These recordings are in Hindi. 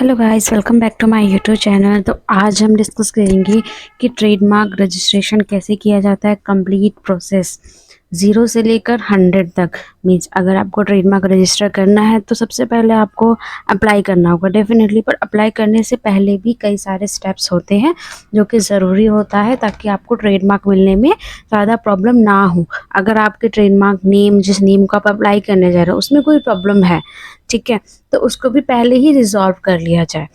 Hello guys, welcome back to my YouTube channel. तो आज हम डिस्कस करेंगे कि ट्रेडमार्क रजिस्ट्रेशन कैसे किया जाता है। कंप्लीट प्रोसेस 0 से लेकर 100 तक। मींस अगर आपको ट्रेडमार्क रजिस्टर करना है तो सबसे पहले आपको अप्लाई करना होगा डेफिनेटली। पर अप्लाई करने से पहले भी कई सारे स्टेप्स होते हैं जो कि ज़रूरी होता है ताकि आपको ट्रेडमार्क मिलने में ज़्यादा प्रॉब्लम ना हो। अगर आपके ट्रेडमार्क नेम, जिस नेम को आप अप्लाई करने जा रहे हो, उसमें कोई प्रॉब्लम है, ठीक है, तो उसको भी पहले ही रिजॉल्व कर लिया जाए।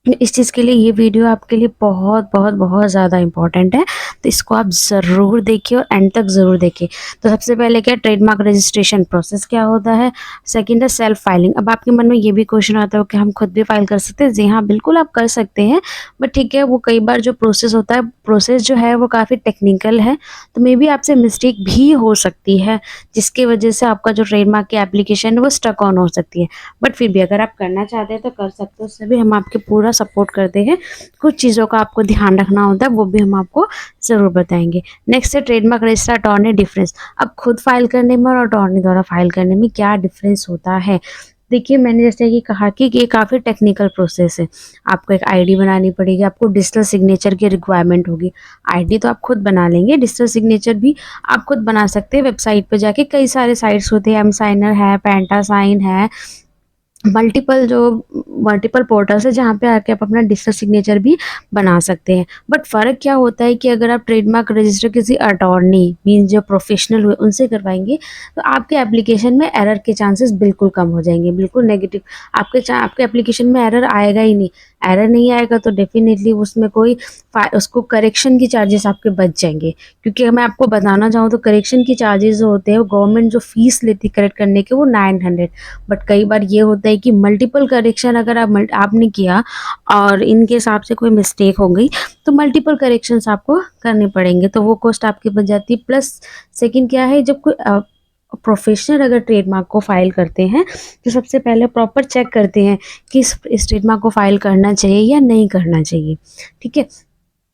इस चीज़ के लिए ये वीडियो आपके लिए बहुत बहुत बहुत ज़्यादा इंपॉर्टेंट है, तो इसको आप ज़रूर देखिए और एंड तक ज़रूर देखिए। तो सबसे पहले क्या, ट्रेडमार्क रजिस्ट्रेशन प्रोसेस क्या होता है। सेकंड है सेल्फ फाइलिंग। अब आपके मन में ये भी क्वेश्चन आता है कि हम खुद भी फाइल कर सकते हैं। जी हाँ, बिल्कुल आप कर सकते हैं, बट ठीक है, वो कई बार जो प्रोसेस होता है, प्रोसेस जो है वो काफ़ी टेक्निकल है, तो मे बी आपसे मिस्टेक भी हो सकती है, जिसकी वजह से आपका जो ट्रेडमार्क की एप्लीकेशन है वो स्टक ऑन हो सकती है। बट फिर भी अगर आप करना चाहते हैं तो कर सकते हो, उससे भी हम आपके पूरा सपोर्ट करते हैं। कुछ चीज़ों का आपको ध्यान रखना होता है, वो भी हम आपको ज़रूर बताएंगे। नेक्स्ट है ट्रेडमार्क रजिस्टर अटॉर्नी डिफरेंस। अब खुद फाइल करने में और अटॉर्नी द्वारा फाइल करने में क्या डिफरेंस होता है। देखिए, मैंने जैसे कि कहा कि ये काफ़ी टेक्निकल प्रोसेस है। आपको एक आईडी बनानी पड़ेगी, आपको डिजिटल सिग्नेचर की रिक्वायरमेंट होगी। आईडी तो आप खुद बना लेंगे, डिजिटल सिग्नेचर भी आप खुद बना सकते हैं। वेबसाइट पर जाके कई सारे साइट्स होते हैं, एम साइनर है, पेंटा साइन है, मल्टीपल पोर्टल्स है जहाँ पे आके आप अपना डिजिटल सिग्नेचर भी बना सकते हैं। बट फ़र्क क्या होता है कि अगर आप ट्रेडमार्क रजिस्टर किसी अटॉर्नी मीन्स जो प्रोफेशनल हुए उनसे करवाएंगे तो आपके एप्लीकेशन में एरर के चांसेस बिल्कुल कम हो जाएंगे, बिल्कुल नेगेटिव। आपके एप्लीकेशन में एरर आएगा ही नहीं। एरर नहीं आएगा तो डेफिनेटली उसमें कोई उसको करेक्शन की चार्जेस आपके बच जाएंगे। क्योंकि मैं आपको बताना चाहूँ तो करेक्शन की चार्जेस जो होते हैं, वो गवर्नमेंट जो फीस लेती है करेक्ट करने के, वो 900। बट कई बार ये होता है कि मल्टीपल करेक्शन अगर आपने किया और इनके हिसाब से कोई मिस्टेक हो गई तो मल्टीपल करेक्शंस आपको करने पड़ेंगे, तो वो कॉस्ट आपकी बच जाती है। प्लस सेकंड क्या है, जब कोई प्रोफेशनल अगर ट्रेडमार्क को फाइल करते हैं तो सबसे पहले प्रॉपर चेक करते हैं कि इस ट्रेडमार्क को फाइल करना चाहिए या नहीं करना चाहिए, ठीक है।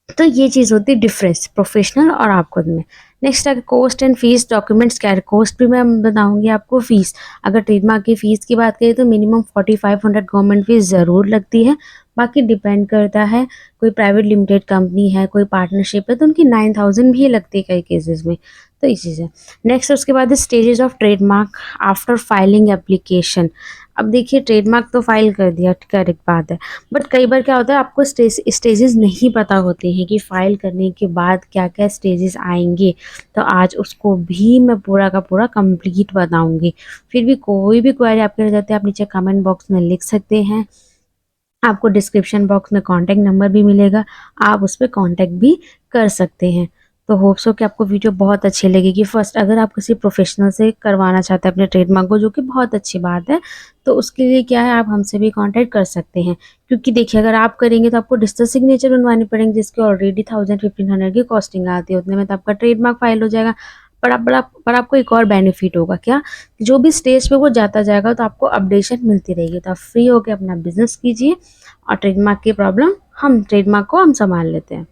तो ये चीज़ होती है डिफरेंस प्रोफेशनल और आप खुद में। नेक्स्ट है कॉस्ट एंड फीस डॉक्यूमेंट्स। क्या है कॉस्ट भी मैं बताऊंगी आपको। फीस, अगर ट्रेडमार्क की फ़ीस की बात करें तो मिनिमम 4500 गवर्नमेंट फीस ज़रूर लगती है। बाकी डिपेंड करता है, कोई प्राइवेट लिमिटेड कंपनी है, कोई पार्टनरशिप है तो उनकी 9000 भी लगती है कई केसेस में। तो ये चीज़ है। नेक्स्ट उसके बाद stages of trademark after filing application. अब देखिए, ट्रेडमार्क तो फाइल कर दिया, करेक्ट बात है, बट कई बार क्या होता है आपको स्टेजेस नहीं पता होते हैं कि फाइल करने के बाद क्या क्या स्टेजेस आएंगे। तो आज उसको भी मैं पूरा का पूरा कंप्लीट बताऊंगी। फिर भी कोई भी क्वेरी आपके रह जाते हैं, आप नीचे कमेंट बॉक्स में लिख सकते हैं। आपको डिस्क्रिप्शन बॉक्स में कॉन्टैक्ट नंबर भी मिलेगा, आप उस पर कॉन्टैक्ट भी कर सकते हैं। तो होप सो कि आपको वीडियो बहुत अच्छी लगेगी। फर्स्ट, अगर आप किसी प्रोफेशनल से करवाना चाहते हैं अपने ट्रेडमार्क को, जो कि बहुत अच्छी बात है, तो उसके लिए क्या है, आप हमसे भी कांटेक्ट कर सकते हैं। क्योंकि देखिए, अगर आप करेंगे तो आपको डिजिटल सिग्नेचर बनवानी पड़ेंगे, जिसकी ऑलरेडी 1000-1500 की कॉस्टिंग आती है। उतने में तो आपका ट्रेडमार्क फाइल हो जाएगा। पर आपको एक और बेनिफिट होगा क्या, जो भी स्टेज पे वो जाता जाएगा तो आपको अपडेशन मिलती रहेगी, तो आप फ्री होकर अपना बिजनेस कीजिए। और ट्रेडमार्क की प्रॉब्लम, हम ट्रेडमार्क को हम संभाल लेते हैं,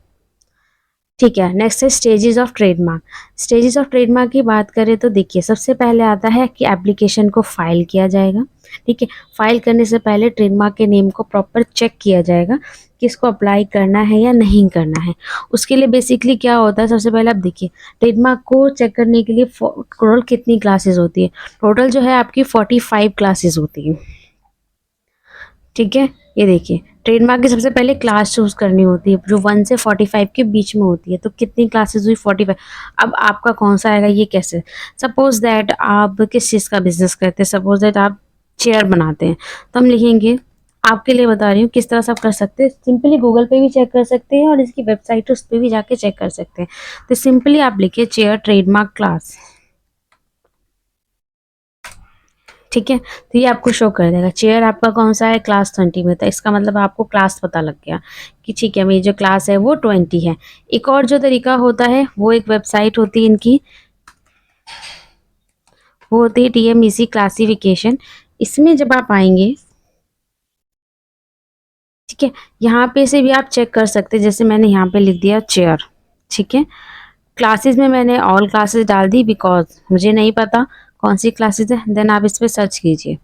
ठीक है। नेक्स्ट है stages of trademark. Stages of trademark की बात करें तो देखिए, सबसे पहले आता है कि एप्लीकेशन को फाइल किया जाएगा, ठीक है। फाइल करने से पहले ट्रेडमार्क के नेम को प्रॉपर चेक किया जाएगा कि इसको अप्लाई करना है या नहीं करना है। उसके लिए बेसिकली क्या होता है, सबसे पहले आप देखिए, ट्रेडमार्क को चेक करने के लिए टोटल कितनी क्लासेस होती है। टोटल जो है आपकी 45 क्लासेस होती है, ठीक है। ये देखिए, ट्रेडमार्क की सबसे पहले क्लास चूज करनी होती है जो 1 से 45 के बीच में होती है। तो कितनी क्लासेस हुई, 45। अब आपका कौन सा आएगा, ये कैसे, सपोज दैट आप किस चीज़ का बिजनेस करते हैं, सपोज दैट आप चेयर बनाते हैं, तो हम लिखेंगे, आपके लिए बता रही हूँ किस तरह से आप कर सकते हैं। सिंपली गूगल पे भी चेक कर सकते हैं और इसकी वेबसाइट उस पर भी जाके चेक कर सकते हैं। तो सिंपली आप लिखिए चेयर ट्रेडमार्क क्लास, ठीक है। तो ये आपको शो कर देगा चेयर आपका कौन सा है, क्लास 20 में था। इसका मतलब आपको क्लास पता लग गया कि ठीक है, मेरी जो क्लास है वो 20 है। एक और जो तरीका होता है, वो एक वेबसाइट होती है इनकी, वो होती है TMEC क्लासिफिकेशन। इसमें जब आप आएंगे, ठीक है, यहाँ पे से भी आप चेक कर सकते हैं। जैसे मैंने यहाँ पे लिख दिया चेयर, ठीक है। क्लासेस में मैंने ऑल क्लासेस डाल दी, बिकॉज मुझे नहीं पता कौन सी क्लासेस है। देन आप इस पर सर्च कीजिए,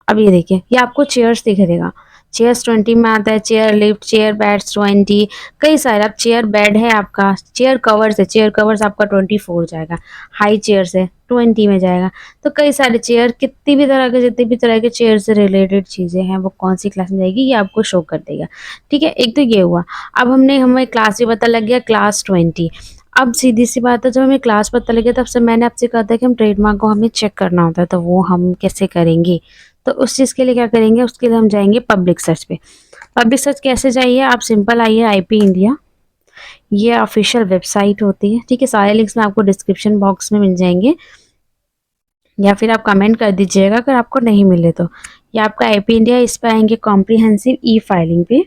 अब ये देखिए, ये आपको चेयर्स दिख देगा, चेयर्स 20 में आता है, चेयर लिफ्ट, चेयर बेड्स 20, कई सारे। अब चेयर बेड है आपका, चेयर कवर्स है, चेयर कवर्स आपका 24 जाएगा, हाई चेयर्स है 20 में जाएगा। तो कई सारे चेयर, कितनी भी तरह के, जितनी भी तरह के चेयर से रिलेटेड चीज़ें हैं वो कौन सी क्लास में जाएगी ये आपको शो कर देगा। ठीक है, एक तो ये हुआ। अब हमें क्लास भी पता लग गया, क्लास 20। अब सीधी सी बात है, जब हमें क्लास पता लगे तब से मैंने आपसे कहा था कि हम ट्रेडमार्क को हमें चेक करना होता है, तो वो हम कैसे करेंगे? तो उस चीज़ के लिए क्या करेंगे, उसके लिए हम जाएंगे पब्लिक सर्च पे। पब्लिक सर्च कैसे जाइए, आप सिंपल आइए आईपी इंडिया, ये ऑफिशियल वेबसाइट होती है। ठीक है, सारे लिंक्स में आपको डिस्क्रिप्शन बॉक्स में मिल जाएंगे, या फिर आप कमेंट कर दीजिएगा अगर आपको नहीं मिले तो। या आपका आईपी इंडिया, इस पर आएंगे कॉम्प्रिहेंसिव ई फाइलिंग पे।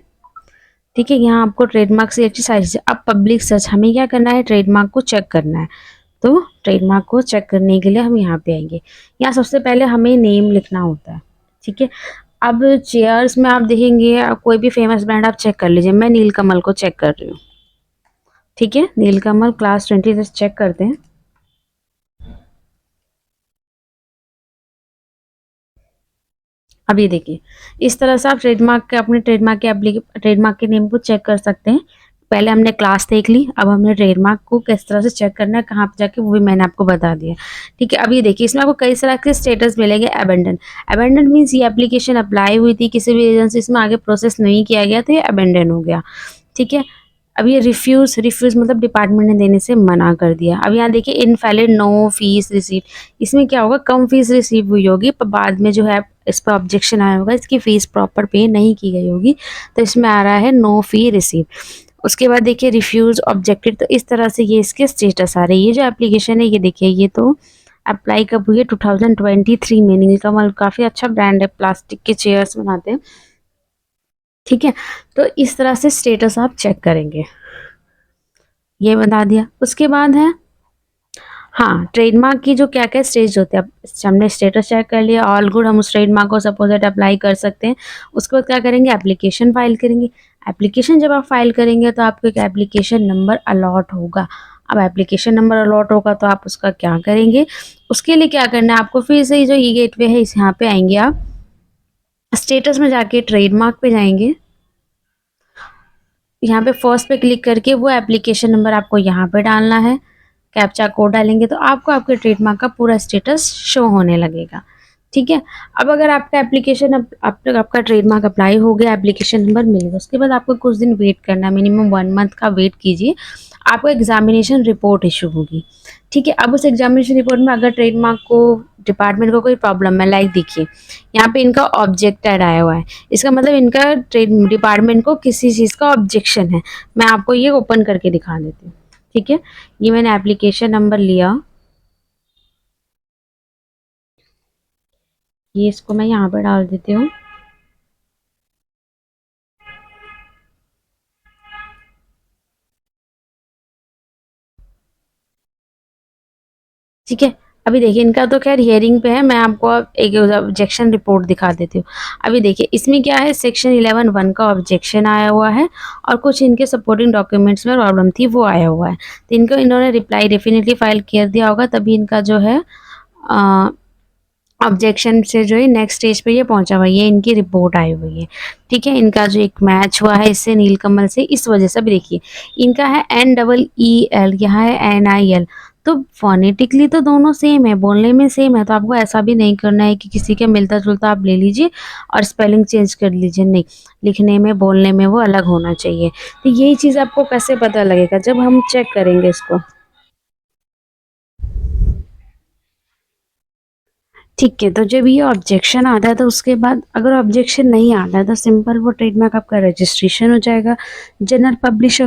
ठीक है, यहाँ आपको ट्रेडमार्क से अच्छी सारी चीज़। अब पब्लिक सर्च, हमें क्या करना है, ट्रेडमार्क को चेक करना है। तो ट्रेडमार्क को चेक करने के लिए हम यहाँ पे आएंगे। यहाँ सबसे पहले हमें नेम लिखना होता है। ठीक है, अब चेयर्स में आप देखेंगे, कोई भी फेमस ब्रांड आप चेक कर लीजिए। मैं नीलकमल को चेक कर रही हूँ। ठीक है, नीलकमल क्लास 20 से चेक करते हैं। अब ये देखिए, इस तरह से आप ट्रेडमार्क के, अपने ट्रेडमार्क के नेम को चेक कर सकते हैं। पहले हमने क्लास देख ली, अब हमने ट्रेडमार्क को किस तरह से चेक करना है, कहाँ पे जाके, वो भी मैंने आपको बता दिया। ठीक है, अब ये देखिए, इसमें आपको कई तरह के स्टेटस मिलेंगे। अबेंडन, अबेंडन मीन्स ये एप्लीकेशन अप्लाई हुई थी, किसी भी रीजन से इसमें आगे प्रोसेस नहीं किया गया तो ये अबेंडन हो गया। ठीक है, अब ये रिफ्यूज, रिफ्यूज मतलब डिपार्टमेंट ने देने से मना कर दिया। अब यहाँ देखिए, इनवैलिड, नो फीस रिसीव, इसमें क्या होगा, कम फीस रिसीव हुई होगी, पर बाद में जो है इस पर ऑब्जेक्शन आया होगा, इसकी फीस प्रॉपर पे नहीं की गई होगी, तो इसमें आ रहा है नो फी रिसीव। उसके बाद देखिए रिफ्यूज, ऑब्जेक्टेड, तो इस तरह से ये इसके स्टेटस आ रहे हैं। ये जो एप्लीकेशन है, ये देखिए, ये तो अप्लाई कब हुई है, 2023 में। नीलकमल काफ़ी अच्छा ब्रांड है, प्लास्टिक के चेयर्स बनाते हैं। ठीक है, तो इस तरह से स्टेटस आप चेक करेंगे, ये बता दिया। उसके बाद है, हाँ, ट्रेडमार्क की जो क्या क्या स्टेज होते हैं। अब हमने स्टेटस चेक कर लिया, ऑल गुड, हम उस ट्रेडमार्क को सपोज अप्लाई कर सकते हैं। उसके बाद क्या करेंगे, एप्लीकेशन फाइल करेंगे। एप्लीकेशन जब आप फाइल करेंगे तो आपको एक एप्लीकेशन नंबर अलॉट होगा। अब एप्लीकेशन नंबर अलॉट होगा तो आप उसका क्या करेंगे, उसके लिए क्या करना है आपको, फिर से जो ई गेटवे है, इस यहाँ पे आएंगे आप, स्टेटस में जाके ट्रेडमार्क पे जाएंगे। यहाँ पे फर्स्ट पे क्लिक करके वो एप्लीकेशन नंबर आपको यहाँ पे डालना है। कैप्चा कोड डालेंगे तो आपको आपके ट्रेडमार्क का पूरा स्टेटस शो होने लगेगा। ठीक है, अब अगर आपका एप्लीकेशन, आपका ट्रेडमार्क अप्लाई हो गया, एप्लीकेशन नंबर मिल गया, उसके बाद आपको कुछ दिन वेट करना है, मिनिमम 1 मंथ का वेट कीजिए। आपको एग्जामिनेशन रिपोर्ट इशू होगी। ठीक है, अब उस एग्जामिनेशन रिपोर्ट में अगर ट्रेडमार्क को, डिपार्टमेंट को कोई प्रॉब्लम है, लाइक देखिए यहाँ पे इनका ऑब्जेक्टेड आया हुआ है, इसका मतलब इनका ट्रेड डिपार्टमेंट को किसी चीज़ का ऑब्जेक्शन है। मैं आपको ये ओपन करके दिखा देती हूँ। ठीक है, ये मैंने एप्लीकेशन नंबर लिया, ये इसको मैं यहाँ पे डाल देती हूँ। ठीक है, अभी देखिए इनका तो खैर हियरिंग पे है, मैं आपको अब एक ऑब्जेक्शन रिपोर्ट दिखा देती हूँ। अभी देखिए इसमें क्या है, सेक्शन 11(1) का ऑब्जेक्शन आया हुआ है, और कुछ इनके सपोर्टिंग डॉक्यूमेंट्स में प्रॉब्लम थी वो आया हुआ है। तो इनको, इन्होंने रिप्लाई डेफिनेटली फाइल कर दिया होगा, तभी इनका जो है ऑब्जेक्शन से जो है नेक्स्ट स्टेज पे ये पहुंचा हुआ है, ये इनकी रिपोर्ट आई हुई है। ठीक है, इनका जो एक मैच हुआ है इससे, नीलकमल से, इस वजह से। भी देखिए इनका है NEEL, यहाँ है NIL, तो फोनेटिकली तो दोनों सेम है, बोलने में सेम है, तो आपको ऐसा भी नहीं करना है कि किसी के मिलता जुलता आप ले लीजिए और स्पेलिंग चेंज कर लीजिए, नहीं, लिखने में बोलने में वो अलग होना चाहिए। तो यही चीज़ आपको कैसे पता लगेगा, जब हम चेक करेंगे इसको। ठीक है, तो जब ये ऑब्जेक्शन आता है तो उसके बाद अगर ऑब्जेक्शन नहीं आता है तो सिंपल वो ट्रेडमार्क आपका रजिस्ट्रेशन हो जाएगा, जनरल पब्लिश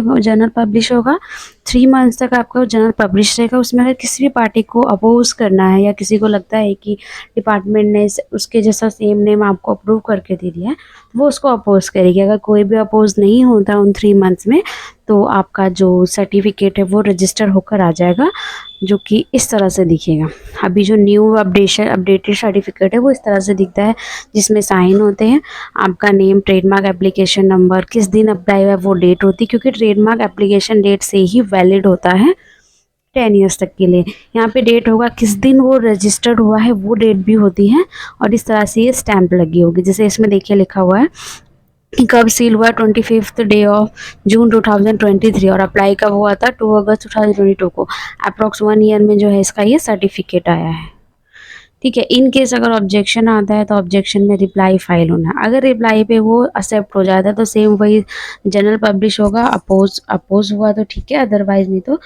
होगा। 3 मंथ्स तक आपका जनरल पब्लिश रहेगा। उसमें अगर किसी भी पार्टी को अपोज करना है, या किसी को लगता है कि डिपार्टमेंट ने उसके जैसा सेम नेम आपको अप्रूव करके दे दिया है, वो उसको अपोज करेगी। अगर कोई भी अपोज नहीं होता उन 3 मंथ्स में, तो आपका जो सर्टिफिकेट है वो रजिस्टर होकर आ जाएगा, जो कि इस तरह से दिखेगा। अभी जो न्यू अपडेटेड सर्टिफिकेट है वो इस तरह से दिखता है, जिसमें साइन होते हैं, आपका नेम, ट्रेडमार्क एप्लीकेशन नंबर, किस दिन अप्लाई हुआ है वो डेट होती है, क्योंकि ट्रेडमार्क एप्लीकेशन डेट से ही वैलिड होता है। 10 ईयर्स तक के लिए। यहाँ पे डेट होगा किस दिन वो रजिस्टर्ड हुआ है, वो डेट भी होती है और इस तरह से ये स्टैंप लगी होगी। जैसे इसमें देखिए लिखा हुआ है कि कब सील हुआ, 25th डे ऑफ जून 2023 और अप्लाई कब हुआ था, 2 अगस्त 2022 को। अप्रॉक्स 1 ईयर में जो है इसका ये सर्टिफिकेट आया है। ठीक है, इन केस अगर ऑब्जेक्शन आता है तो ऑब्जेक्शन में रिप्लाई फाइल होना है। अगर रिप्लाई पे वो एक्सेप्ट हो जाता है तो सेम वही जनरल पब्लिश होगा। अपोज हुआ तो ठीक है, अदरवाइज नहीं तो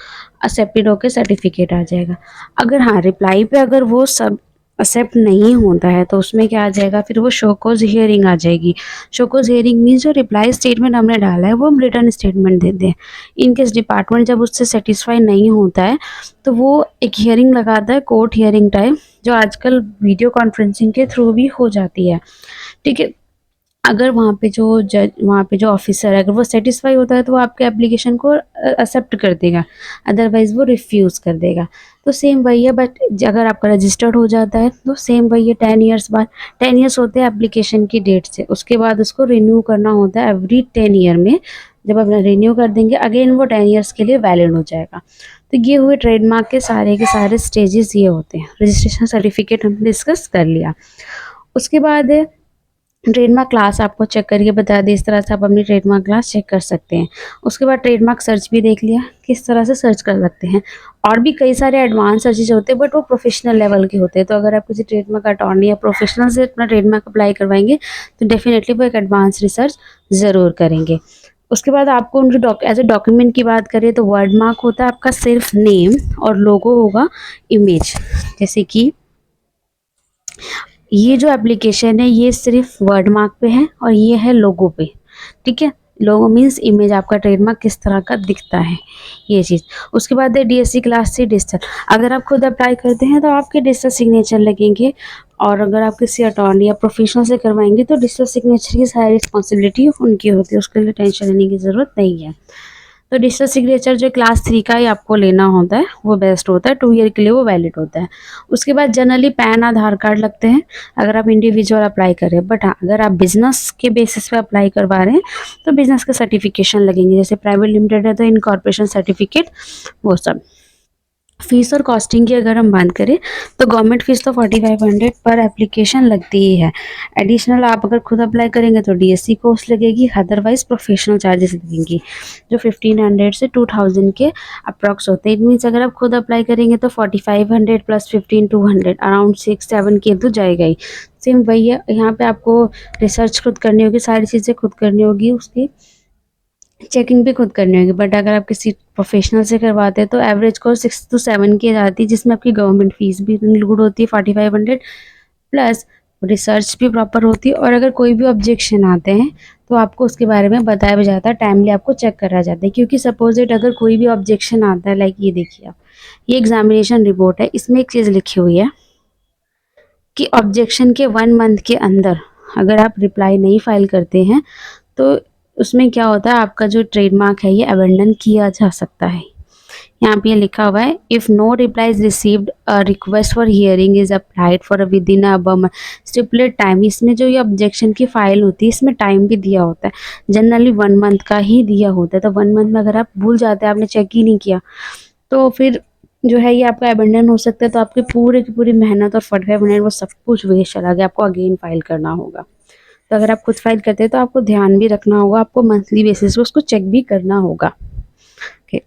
एक्सेप्टेड होकर सर्टिफिकेट आ जाएगा। अगर हाँ रिप्लाई पे अगर वो सब एक्सेप्ट नहीं होता है तो उसमें क्या आ जाएगा, फिर वो शोकोज हियरिंग आ जाएगी। शोकोज हियरिंग मीन्स जो रिप्लाई स्टेटमेंट हमने डाला है वो हम रिटर्न स्टेटमेंट देते हैं। इनकेस डिपार्टमेंट जब उससे सेटिस्फाई नहीं होता है तो वो एक हियरिंग लगाता है, कोर्ट हियरिंग टाइप, जो आजकल वीडियो कॉन्फ्रेंसिंग के थ्रू भी हो जाती है। ठीक है, अगर वहाँ पे जो जज, वहाँ पे जो ऑफिसर है, अगर वो सेटिस्फाई होता है तो वो आपके एप्लीकेशन को एक्सेप्ट कर देगा, अदरवाइज वो रिफ्यूज़ कर देगा। तो सेम वही है, बट अगर आपका रजिस्टर्ड हो जाता है तो सेम वही है, 10 ईयर्स बाद। 10 ईयर्स होते हैं एप्लीकेशन की डेट से, उसके बाद उसको रिन्यू करना होता है एवरी 10 ईयर में। जब आप रिन्यू कर देंगे अगेन वो 10 ईयर्स के लिए वैलिड हो जाएगा। तो ये हुए ट्रेडमार्क के सारे स्टेजेस ये होते हैं। रजिस्ट्रेशन सर्टिफिकेट हमने डिस्कस कर लिया। उसके बाद ट्रेडमार्क क्लास आपको चेक करके बता दी, इस तरह से आप अपनी ट्रेडमार्क क्लास चेक कर सकते हैं। उसके बाद ट्रेडमार्क सर्च भी देख लिया, किस तरह से सर्च कर सकते हैं। और भी कई सारे एडवांस सर्चेज होते हैं बट वो प्रोफेशनल लेवल के होते हैं। तो अगर आप किसी ट्रेडमार्क अटॉर्नी या प्रोफेशनल से अपना ट्रेडमार्क अप्लाई करवाएंगे तो डेफिनेटली वो एक एडवांस रिसर्च ज़रूर करेंगे। उसके बाद आपको उनके एज ए डॉक्यूमेंट की बात करें तो वर्ड मार्क होता है आपका सिर्फ नेम और लोगो होगा इमेज। जैसे कि ये जो एप्लीकेशन है ये सिर्फ वर्ड मार्क पे है और ये है लोगो पे। ठीक है, लोगो मीन्स इमेज, आपका ट्रेडमार्क किस तरह का दिखता है ये चीज़। उसके बाद है डीएससी क्लास सी डिजिटल। अगर आप खुद अप्लाई करते हैं तो आपके डिजिटल सिग्नेचर लगेंगे, और अगर आप किसी अटॉर्नी या प्रोफेशनल से करवाएंगे तो डिजिटल सिग्नेचर की सारी रिस्पॉन्सिबिलिटी उनकी होती है, उसके लिए टेंशन लेने की ज़रूरत नहीं है। तो डिजिटल सिग्नेचर जो क्लास 3 का ही आपको लेना होता है वो बेस्ट होता है, 2 ईयर के लिए वो वैलिड होता है। उसके बाद जनरली पैन आधार कार्ड लगते हैं अगर आप इंडिविजुअल अप्लाई कर रहे हैं। बट हाँ, अगर आप बिजनेस के बेसिस पे अप्लाई करवा रहे हैं तो बिजनेस का सर्टिफिकेशन लगेंगे, जैसे प्राइवेट लिमिटेड है तो इनकॉर्पोरेशन सर्टिफिकेट, वो सब। फीस और कॉस्टिंग की अगर हम बात करें तो गवर्नमेंट फीस तो 4500 पर एप्लीकेशन लगती ही है। एडिशनल आप अगर खुद अप्लाई करेंगे तो डीएससी कॉस्ट लगेगी, अदरवाइज प्रोफेशनल चार्जेस लगेंगी जो 1500 से 2000 के अप्रॉक्स होते हैं। इट मीन्स अगर आप खुद अप्लाई करेंगे तो 4500 प्लस 15200 अराउंड 6-7 के तो जाएगा ही। सेम वही है, यहाँ पे आपको रिसर्च खुद करनी होगी, सारी चीज़ें खुद करनी होगी, उसकी चेकिंग भी खुद करनी होगी। बट अगर आप किसी प्रोफेशनल से करवाते हैं तो एवरेज कॉस्ट 6 to 7 की जाती है, जिसमें आपकी गवर्नमेंट फीस भी इंक्लूड होती है 4500 प्लस रिसर्च भी प्रॉपर होती है। और अगर कोई भी ऑब्जेक्शन आते हैं तो आपको उसके बारे में बताया भी जाता है, टाइमली आपको चेक करा जाता है। क्योंकि सपोजिट अगर कोई भी ऑब्जेक्शन आता है, लाइक ये देखिए आप, ये एग्जामिनेशन रिपोर्ट है, इसमें एक चीज़ लिखी हुई है कि ऑब्जेक्शन के 1 मंथ के अंदर अगर आप रिप्लाई नहीं फाइल करते हैं तो उसमें क्या होता है, आपका जो ट्रेडमार्क है ये अबेंडन किया जा सकता है। यहाँ पे लिखा हुआ है, if no reply is received a request for hearing is applied for within a stipulated time. इसमें जो ये ऑब्जेक्शन की फाइल होती है इसमें टाइम भी दिया होता है, जनरली 1 मंथ का ही दिया होता है। तो 1 मंथ में अगर आप भूल जाते हैं, आपने चेक ही नहीं किया, तो फिर जो है ये आपका अबेंडन हो सकता है। तो आपकी पूरी की पूरी मेहनत और 45 मिनट वो सब कुछ वेस्ट चला गया, आपको अगेन फाइल करना होगा। तो अगर आप खुद फाइल करते हैं तो आपको ध्यान भी रखना होगा, आपको मंथली बेसिस पे उसको चेक भी करना होगा। ओके,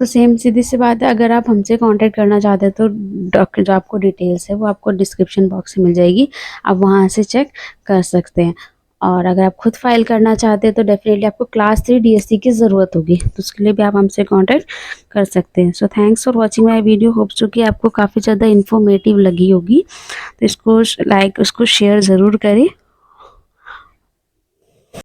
तो सेम सीधी सी बात है, अगर आप हमसे कांटेक्ट करना चाहते हैं तो जो आपको डिटेल्स है वो आपको डिस्क्रिप्शन बॉक्स में मिल जाएगी, आप वहाँ से चेक कर सकते हैं। और अगर आप खुद फाइल करना चाहते हैं तो डेफिनेटली आपको क्लास 3 डीएससी की ज़रूरत होगी, तो उसके लिए भी आप हमसे कांटेक्ट कर सकते हैं। So thanks for watching my video, hope so कि आपको काफ़ी ज़्यादा इन्फॉर्मेटिव लगी होगी। तो इसको लाइक, उसको शेयर ज़रूर करें